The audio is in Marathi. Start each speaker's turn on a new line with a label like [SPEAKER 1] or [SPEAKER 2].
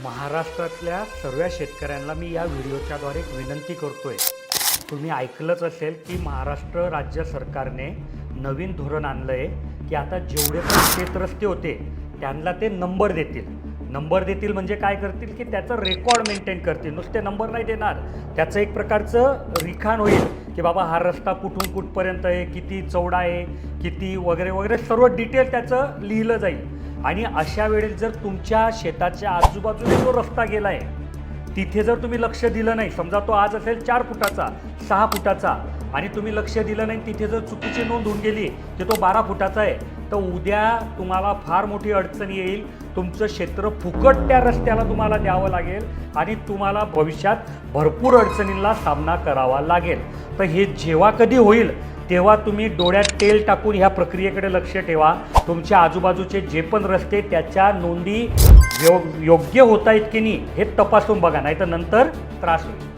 [SPEAKER 1] महाराष्ट्रातल्या सर्व शेतकऱ्यांना मी या व्हिडिओच्याद्वारे एक विनंती करतोय. तुम्ही ऐकलंच असेल की महाराष्ट्र राज्य सरकारने नवीन धोरण आणलं आहे की आता जेवढे पण शेतरस्ते होते त्यांना ते नंबर देतील म्हणजे काय करतील की त्याचं रेकॉर्ड मेंटेन करतील. नुसते नंबर नाही देणार, त्याचं एक प्रकारचं लिखाण होईल की बाबा हा रस्ता कुठून कुठपर्यंत आहे, किती चौडा आहे, किती वगैरे वगैरे सर्व डिटेल त्याचं लिहिलं जाईल. आणि अशा वेळेस जर तुमच्या शेताच्या आजूबाजूने जो रस्ता गेला आहे तिथे जर तुम्ही लक्ष दिलं नाही, समजा तो आज असेल 4 फुटाचा 6 फुटाचा आणि तुम्ही लक्ष दिलं नाही, तिथे जर चुकीची नोंद होऊन गेली की तो 12 फुटाचा आहे, तर उद्या तुम्हाला फार मोठी अडचण येईल. तुमचं क्षेत्र फुकट त्या रस्त्याला तुम्हाला द्यावं लागेल आणि तुम्हाला भविष्यात भरपूर अडचणींना सामना करावा लागेल. तर हे जेव्हा कधी होईल तेव्हा तुम्ही डोळ्यात तेल टाकून ह्या प्रक्रियेकडे लक्ष ठेवा. तुमच्या आजूबाजूचे जे पण रस्ते त्याच्या नोंदी योग्य होत आहेत की नाही हे तपासून बघा, नाही तर नंतर त्रास होईल.